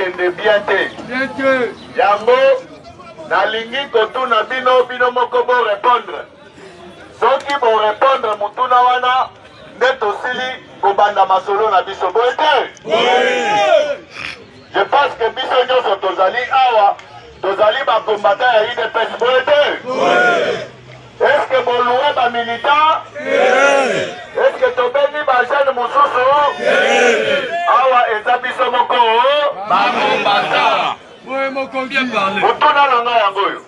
ekende bien te. Yango nalingi kotuna bino moko bo répondre. Soki bo répondre mutuna wana nde tosili kobanda masolo na biso boye te. Je pense que biso nyonso tozali awa tozali bakombata ya UDPS boye te. Est-ce que bolue ba militant? Est-ce que tobengi ba jeune mosusu? Awa eza biso moko bakombata. Mutuna na nga yango yo.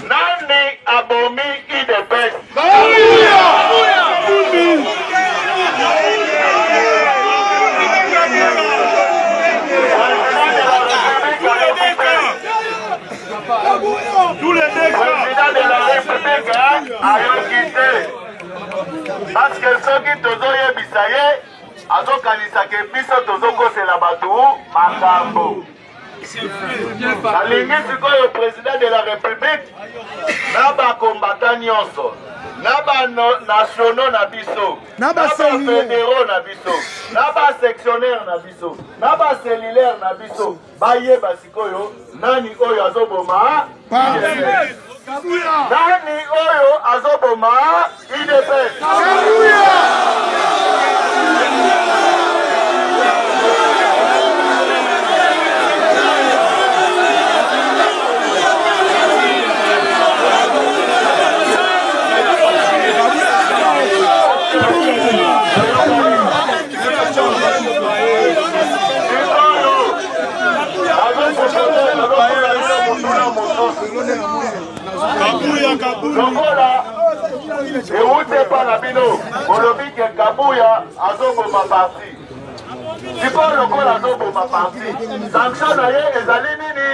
Nani abomi UDPS? Tous les président de la République a quitté. Parce que ceux qui tozoye bisaye, azokanisa ke biso tozokosela batu makambo. Nalingi sikoyo président de la République na bakombata nyonso, na ba nationaux na biso, na ba fédéraux na biso, na ba sectionnaire na biso, na ba cellulaire na biso, bayeba sikoyo nani oyo azoboma nani oyo azoboma UDPS. Lokola ewute pa na bino olobi ke Kabuya azoboma parti. Siko lokola azoboma parti, sanction na ye ezali nini?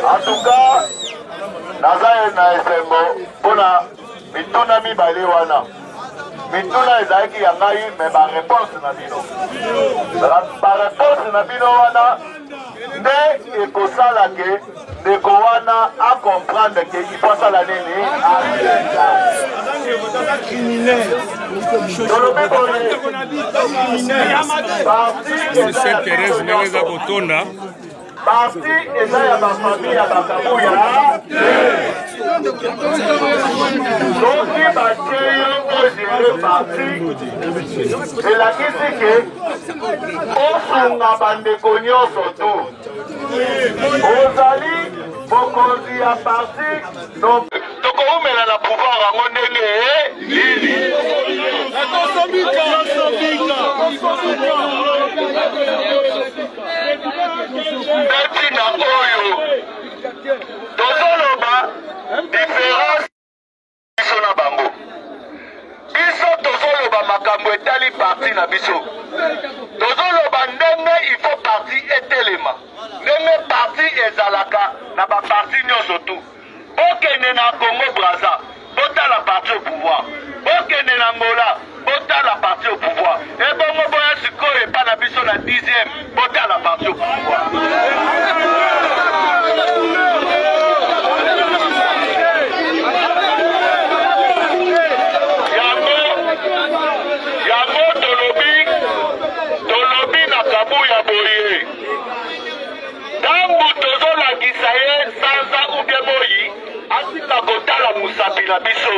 En tout cas, nazaye na esembo pona mituna mibale wana. Mituna ezalaki ya ngai me ba réponse na bino. Ba réponse na bino wana nde ekosala ke ndeko wana a comprendre ke ifosala nini parti eza ya bafamille ya bakabuya soki batie yango gere parti elakisi ke osunga bandeko nyonso tu ozali bokonzi ya parti tokoumela na pouvoir yango ndenge lili ntina oyo tozoloba différence biso na bango biso tozoloba makambo etali parti na biso tozoloba ndenge il faut parti etelema ndenge parti ezalaka na baparti nyonso tu bokende na Congo Brazza botala parti au pouvoir bokende na Angola botala parti au pouvoir ebongo boya sikoyo epa na biso na 10e botala parti au pouvoir yango tolobi na Kabuya boye ntango tozolakisa ye sanza ubie moyi atika kotala musapi na biso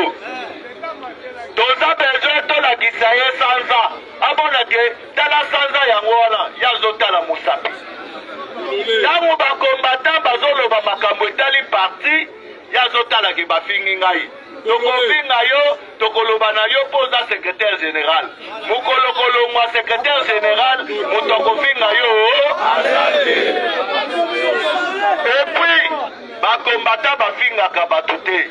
toza besoin tolakisa ye sanza amonake tala sanza yango wana yazotala musapi ntango bakombata bazoloba makambo etali parti yazotalaki bafingi ngai tokofinga yo tokoloba na yo mpo oza secrétaire général mokolokolongwa secrétaire général moto akofinga yo epuis bakombata bafingaka bato te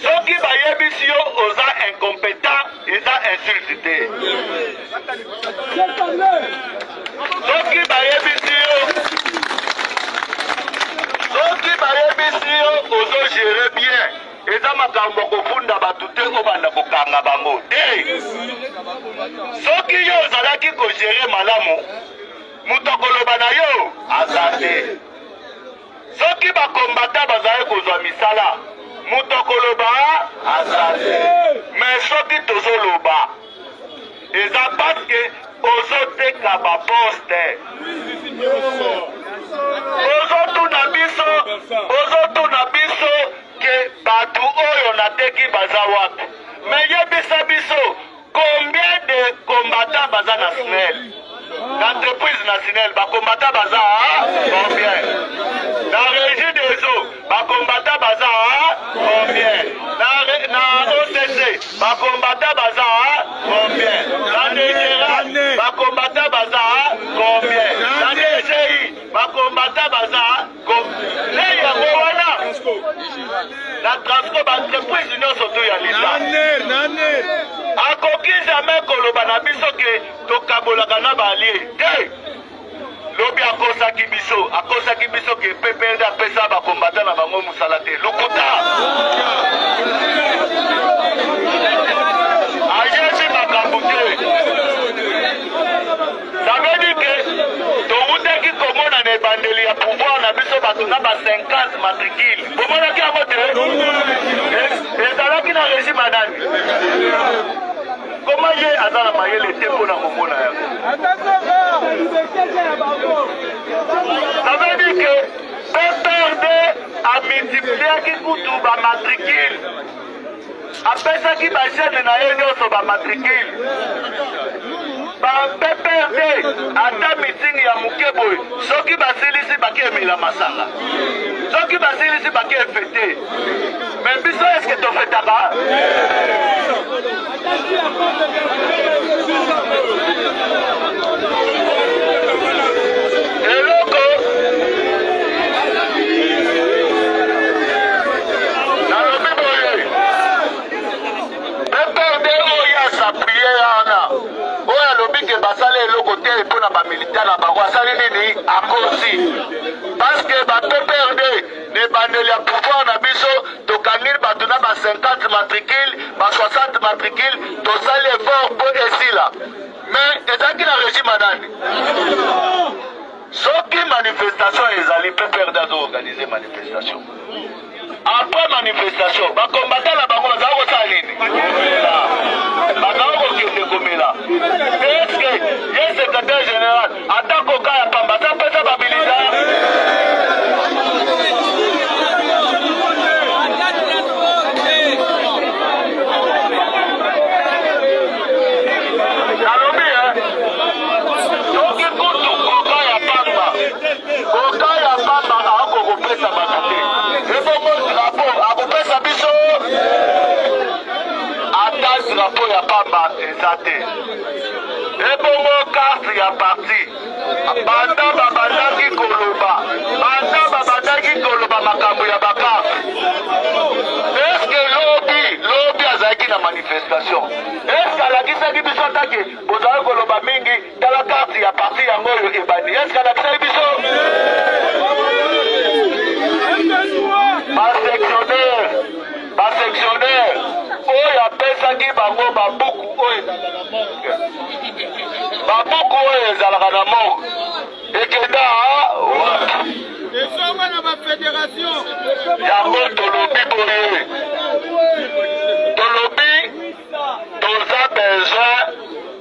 soki bayebisi yo oza incompétent eza insulte te soki bayebisi yo nayebisi yo ozogere bien eza makambo kofunda bato te obanda kokanga bango te soki yo ozalaki kogere malamu moto akoloba na yo aza te soki bakombata bazali kozwa misala moto akoloba aza te mais soki tozoloba eza parceke ozoteka baposte ozotuna biso ke bato oyo nateki baza wapi me yebisa biso combien de combattants baza na SNEL l'entreprise nationale bakombata baza combien na régie des eaux bakombata baza combien na OCC bakombata baza combien na DGRA bakombata baza combien na DGI bakombata baza combien yango wana na Transco baentreprise nyonso to ya leta akoki jamais koloba na biso ke tokabolaka na balie te lobi akosaki biso ke PPRD apesa bakombata na bango mosala te lokuta ayesi makambo te sabedi ke toutaki komona na ebandeli ya pouvoir na biso bato na ba 50 matricule bomonaki yango te ezalaki na régime ya nani koma ye aza na mayele te mpona komona yango ça veut dire que PPRD amultipliaki kutu bamatricule apesaki bachene na ye nyonso bamatricule PPRD ata mitingi ya moke boye soki basilisi bakemela masanga soki basilisi bakefete me biso eske tofetaka eloko nalobi boye PPRD oyo asaplie yana oyo alobi ke basala eloko te mpona bamilitaire na bango asali nini akosi parceke baPPRD ne bandeli ya pouvoir na biso tokangeli bato na ba 50 matricule ba 60 matricule tosali effort mpo esila mais ezalaki na régime anani soki manifestation ezali PPRD azoorganize manifestation après manifestation bakombata na bango bazala kosala nini bazala kokende komela eske ye secrétaire général ata koka ya pamba ata pesa babilita drapeau ya pamba eza te ebongo carte ya parti banda babandaki koloba makambo ya bakarte eske lobi azalaki na manifestation eske alakisaki biso atake bozali koloba mingi tala carte ya parti yango oyo ebandi eske alakisaki biso basectionnaire oyo apesaki bango babuku oyo ezalaka na morgue ekenda yango tolobi boye tolobi toza besoin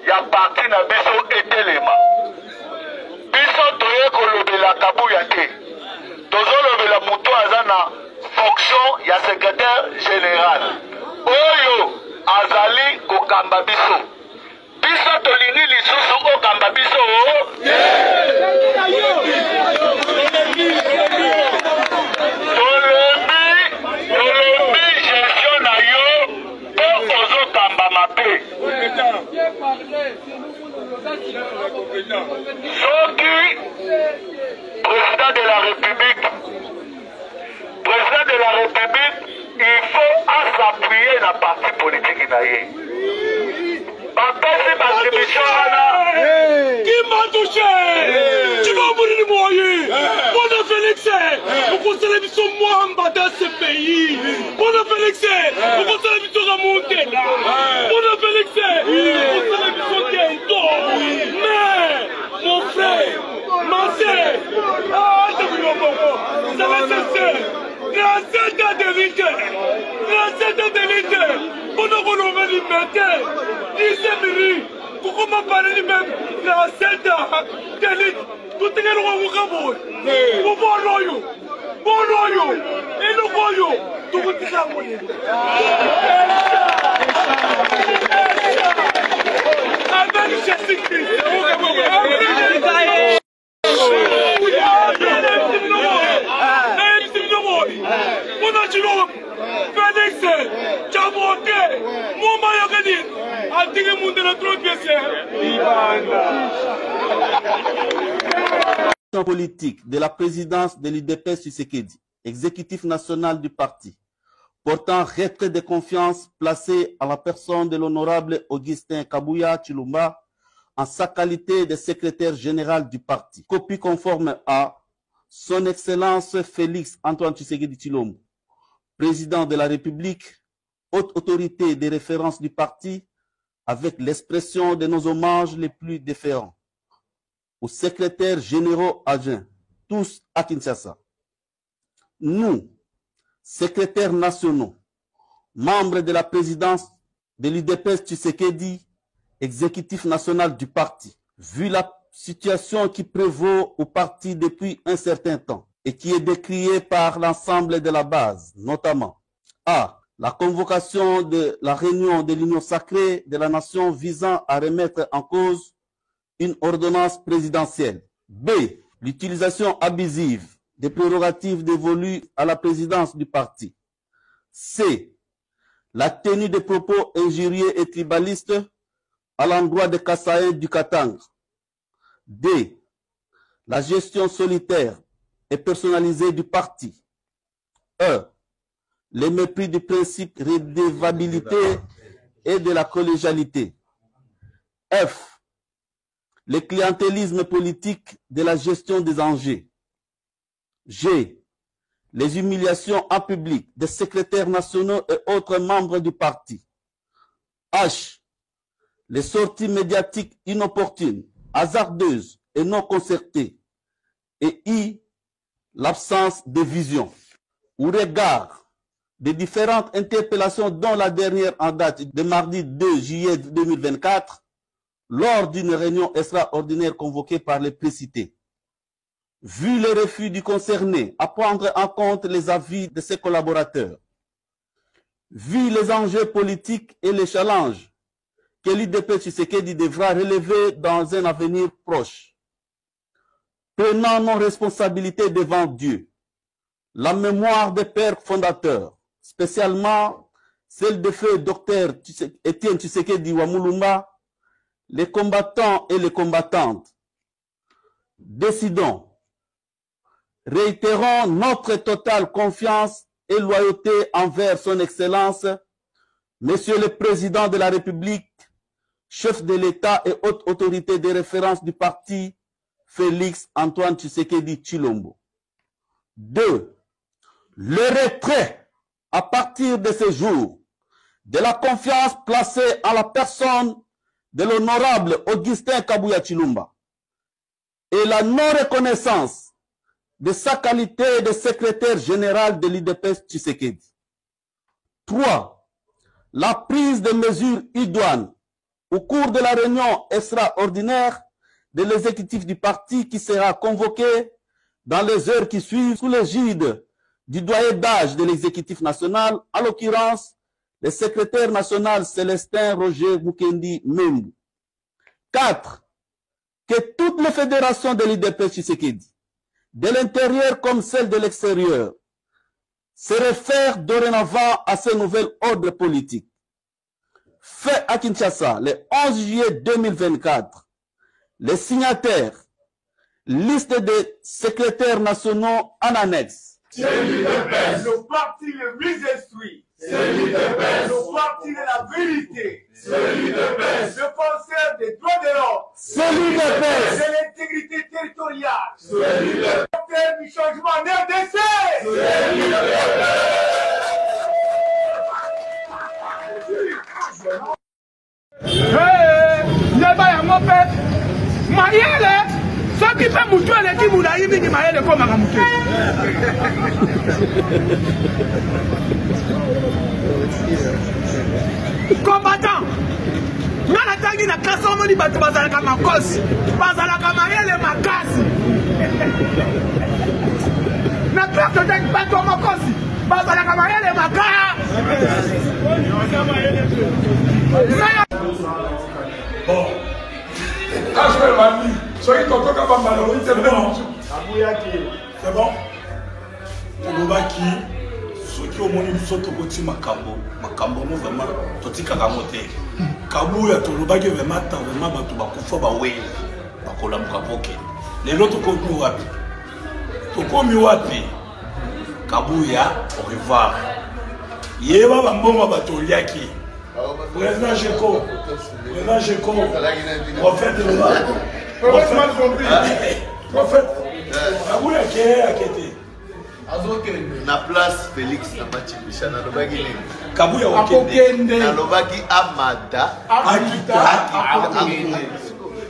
ya parti na biso etelema biso toye kolobela kabuya te tozolobela moto aza na fonction ya secrétaire général oyo azali kokamba biso tolingi lisusu okamba biso tolobi gestion na yo mpo ozokamba mabe soki président de la République il faut s'appuyer na parti politique na ye bapesi batribution wana okosala biso mwamba dans ce pays. Mpona Félix okosala biso Ramondela. Mpona Félix okosala biso Kento. Mais mon frère, ma sœur, ça va cesser. Grâce à ta vérité, on a renommé liberté. Ici, pourquoi m'a parlé lui-même? Grâce à ta vérité, tout est le roi Moukaboy. Pour bon loyau, et le royau, tout est là. Avec Jésus-Christ, Félix, Chabote, Mouma Yagadi, Antique Monde de la Trône politique de la présidence de l'UDPS Tshisekedi, exécutif national du parti, portant retrait de confiance placé à la personne de l'honorable Augustin Kabuya Tshilombo en sa qualité de secrétaire général du parti. Copie conforme à Son Excellence Félix Antoine Tshisekedi Tshilombo, président de la République, haute autorité de référence du parti, avec l'expression de nos hommages les plus déférents aux secrétaires généraux adjoints, tous à Kinshasa. Nous, secrétaires nationaux, membres de la présidence de l'UDPS Tshisekedi, exécutif national du parti, vu la situation qui prévaut au parti depuis un certain temps et qui est décriée par l'ensemble de la base, notamment A. La convocation de la réunion de l'Union sacrée de la nation visant à remettre en cause une ordonnance présidentielle. B. L'utilisation abusive des prérogatives dévolues à la présidence du parti. C. La tenue de propos injurieux et tribalistes à l'endroit des Kassaïens du Katanga. D. La gestion solitaire et personnalisée du parti. E. Le mépris du principe de redevabilité et de la collégialité. F. Le clientélisme politique de la gestion des enjeux. G. Les humiliations en public des secrétaires nationaux et autres membres du parti. H. Les sorties médiatiques inopportunes, hasardeuses et non concertées. Et I. L'absence de vision. Au regard des différentes interpellations, dont la dernière en date de mardi 2 juillet 2024, lors d'une réunion extraordinaire convoquée par les précités. Vu le refus du concerné à prendre en compte les avis de ses collaborateurs, vu les enjeux politiques et les challenges que l'UDPS Tshisekedi devra relever dans un avenir proche, prenant nos responsabilités devant Dieu, la mémoire des pères fondateurs, spécialement celle de feu Dr Étienne Tshisekedi Wamulumba, les combattants et les combattantes, décidons, réitérons notre totale confiance et loyauté envers son Excellence, Monsieur le Président de la République, chef de l'État et haute autorité de référence du parti, Félix Antoine Tshisekedi Tshilombo. 2. Le retrait à partir de ce jour de la confiance placée en la personne de l'honorable Augustin Kabuya Tshilombo et la non-reconnaissance de sa qualité de secrétaire général de l'UDPS Tshisekedi. 3. La prise de mesures idoines au cours de la réunion extraordinaire de l'exécutif du parti qui sera convoqué dans les heures qui suivent sous l'égide du doyen d'âge de l'exécutif national, en l'occurrence le secrétaire national Célestin Roger Mukendi Membu. 4. Que toutes les fédérations de l'UDPS Tshisekedi, de l'intérieur comme celles de l'extérieur, se réfèrent dorénavant à ce nouvel ordre politique. Fait à Kinshasa le 11 juillet 2024, les signataires, liste des secrétaires nationaux en annexe. C'est l'UDPS. Le parti le plus instruit. C'est l'UDPS. Le parti de la vérité. C'est l'UDPS. Le penseur des droits de l'homme. C'est l'UDPS. De l'intégrité territoriale. C'est l'UDPS. Le du changement en RDC. Obetaki mingi mayele ko makamuke. Combattant. Nana tangi na classe on dit batu bazalaka makosi. Bazalaka mayele makasi. Na perte de batu makosi. Bazalaka mayele makaya. Bon. Quand je fais ma vie, soyez content quand ma malheureuse, c'est bon. C'est bon. Tolobaki, ceux qui ont mon niveau de côté Makambo, Makambo, vraiment, tout est caramoté. Kabuya, Tolobaki, vraiment, tu vas couper, bah oui, bah colam kapoke. Les autres comptes nous rapi. Tout comme nous rapi. Kabuya, au revoir. Yéba, bamboma, batoliaki. Président Jeko, prophète de l'Oba. Prophète, Kabuya qui est à côté. Na place Félix na Machipisha na lobaki nini Kabuya okende na lobaki amada akita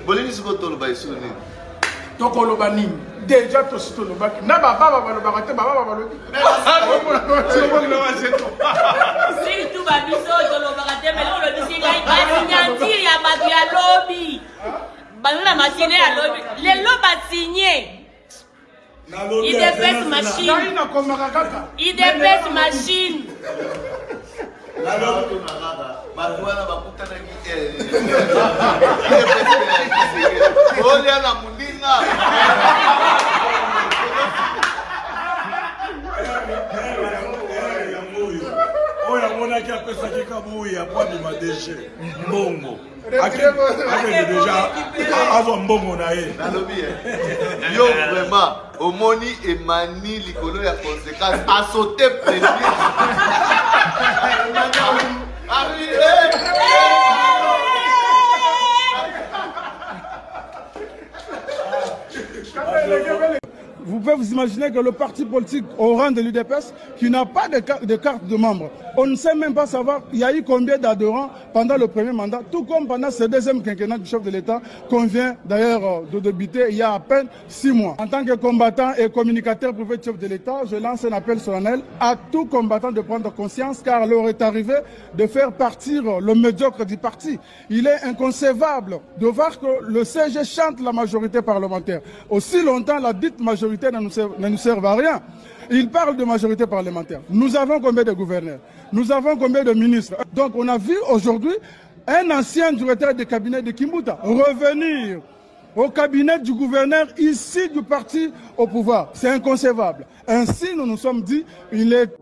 bolini siko toloba isu nini toko loba nini déjà to sito lobaki na baba balobaka te baba balobi si tu ba biso to lobaka te mais on le dit ngai ba signature ya batu ya lobby balona machine ya lobby les loba signé. Il dépêche machine. Il dépêche machine. Oya mona qui appelle ça qui Kabuya pour de ma déchet. Mbongo. Akende déjà avant mbongo na ye. Nalobi yo vraiment omoni emani likolo ya conséquence a sauté premier. Vous pouvez vous imaginer que le parti politique au rang de l'UDPS, qui n'a pas de carte de membre, on ne sait même pas savoir il y a eu combien d'adhérents pendant le premier mandat, tout comme pendant ce deuxième quinquennat du chef de l'État, qu'on vient d'ailleurs de débiter il y a à peine 6 mois. En tant que combattant et communicateur privé du chef de l'État, je lance un appel solennel à tout combattant de prendre conscience, car l'heure est arrivée de faire partir le médiocre du parti. Il est inconcevable de voir que le CG chante la majorité parlementaire. Aussi longtemps, la dite majorité ne nous servent à rien. Ils parlent de majorité parlementaire. Nous avons combien de gouverneurs? Nous avons combien de ministres? Donc on a vu aujourd'hui un ancien directeur de cabinet de Kimbuta revenir au cabinet du gouverneur ici du parti au pouvoir. C'est inconcevable. Ainsi, nous nous sommes dit, il est...